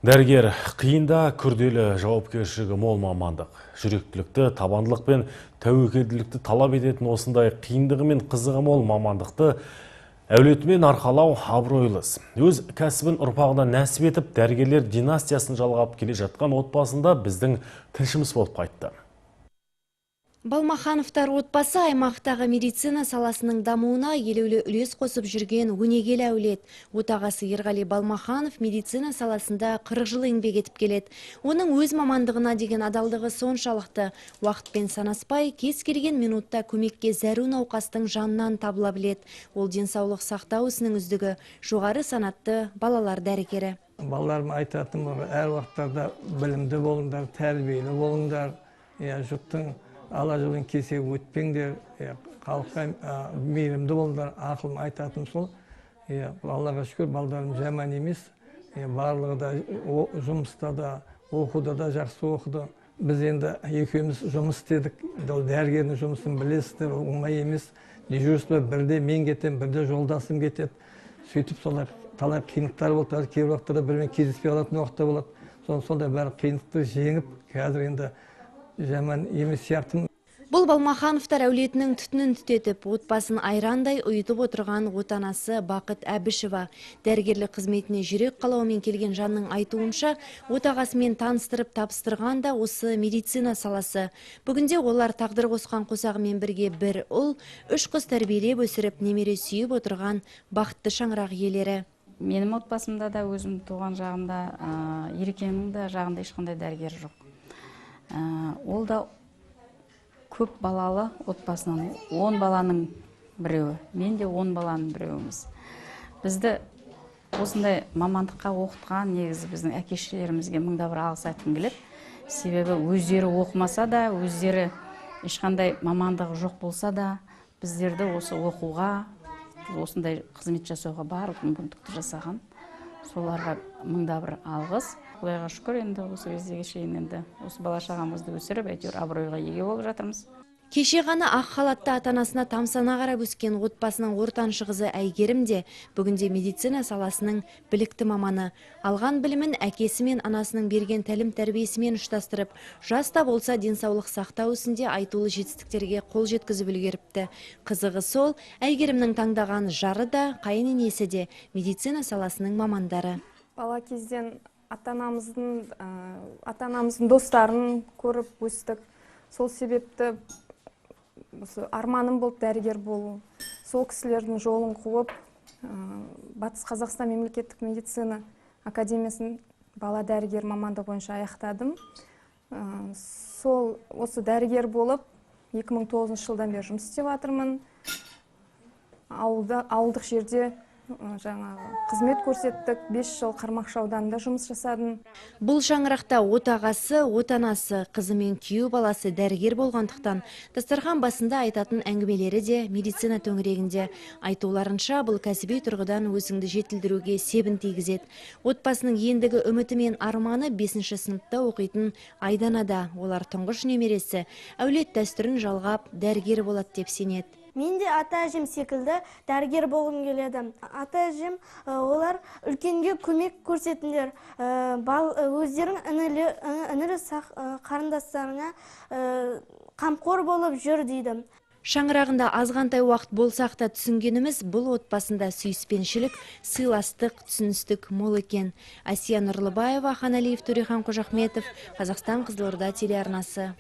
Дәрігер қиында күрделі жауапкершілігі мол мамандық. Жүректілікті, табандылық пен тәуекелділікті талап ететін осындай қиындығы мен қызығы мол мамандықты әулетімен арқалау абыройлы. Өз кәсібін ұрпағына нәсіп етіп, дәрігерлер династиясын жалғап келе жатқан отбасында біздің тілшіміз болып қайтты. Балмахановтар отбасы аймақтағы медицина саласының дамуына елеулі үлес қосып жүрген өнегелі әулет. Отағасы Ерғали Балмаханов медицина саласында 40 жыл еңбек етіп келеді. Оның өз мамандығына деген адалдығы соншалықты, уақытпен санаспай, кез келген минутта көмекке зәру науқастың жанынан табыла біледі. Ол денсаулық сақтау ісінің үздігі, жоғары санатты балалар дәрігері. Балаларыма айтатыным, әр уақыттарда білімді болыңдар, тәрбиелі болыңдар, жұрттың ала жолын кесе өтпеңдер, халыққа мейірімді болыңдар, ақылым айтатыным сол. Аллаға шүкір, балдарым жаман емес, барлығы да жұмыста да, оқуда да жақсы оқыды. Біз енді екеуміз жұмыс істедік, дәрігердің жұмысын білесіздер, оңай емес. Дежурство бірде мен кетем, бірде жолдасым кетеді. Сөйтіп солар талай қиындықтар болды, кейбір уақытта бірмен кездеспей қалатын уақытта болады. Сондай бәрі қиындықты жеңіп, қазір енді жаман емес сияқтымын. Бұл Балмахановтар әулетінің түтінін түтетіп, отбасын айрандай ұйытып отырған отанасы Бақыт Әбішева. Дәрігерлік қызметіне жүрек қалауымен келген жанның айтуынша, отағасымен таныстырып тапсырған да осы медицина саласы. Бүгінде олар тағдыр қосқан қосағымен бірге бір ұл, 3 қыз тәрбиелеп өсіріп, немере сүйіп отырған бақытты шаңырақ иелері. Менің отбасымда да, өзім туған жағында, Ерекеңнің де жағында ешқандай дәрігер жоқ. Ол да көп балалы отбасынан 10 баланың біреуі, мен де 10 баланың біреуіміз. Бізді осындай мамандыққа оқытқан негізі біздің әкешілерімізге мыңда бір алғыс айтқым келеді. Себебі өздері оқымаса да, өздері ешқандай мамандығы жоқ болса да, біздерді осы оқуға, осындай қызмет жасауға барлық мүмкіндікті жасаған. Соларға мыңда бір алғыс. Құдайға шүкір, енді осы кездегі шейін енді осы бала шағамызды өсіріп, әйтеуір абыройға еге болып жатырмыз. Кеше ғана ақ халатты атанасына тамсана қарап өскен отбасының ортаншы қызы Әйгерім де бүгінде медицина саласының білікті маманы. Алған білімін әкесі мен анасының берген тәлім тәрбиесімен ұштастырып, жаста болса денсаулық сақтау ісінде айтулы жетістіктерге қол жеткізіп үлгеріпті. Қызығы сол, Әйгерімнің таңдаған жары да, қайын енесі де медицина саласының мамандары. Бала кезден ата-анамыздың достарын көріп өстік. Сол себепті арманым болып дәрігер болу. Сол кісілердің жолын қуып, Батыс Қазақстан мемлекеттік медицина академиясын бала дәрігер мамандығы бойынша аяқтадым. Сол осы дәрігер болып 2009 жылдан бері жұмыс істеп жатырмын. Ауылдық жерде қызмет көрсеттік, 5 жыл Қармақшы ауданында жұмыс жасадым. Бұл шаңырақта отағасы, отанасы, қызы мен күйеу баласы дәрігер болғандықтан, дастархан басында айтатын әңгімелері де медицина төңірегінде. Айтуларынша, бұл кәсіби тұрғыдан өзіңді жетілдіруге себін тигізеді. Отбасының ендігі үміті мен арманы 5-ші сыныпта оқитын Айданада. Олар тұңғыш немересі, әулет дәстүрін жалғап дәрігер болады деп сенеді. Мен де ата-әжем секілді дәрігер болғым келеді. Ата-әжем олар үлкенге көмек көрсетіңдер, өздерің інілі қарындастарына қамқор болып жүр дейді. Шаңырағында азғантай уақыт болсақ та түсінгеніміз, бұл отбасында сүйіспеншілік, сыйластық, түсіністік мол екен. Әсия Нұрлыбаева, Ханалиев, Төрехан Қожахметов, Қазақстан Қызылорда телеарнасы.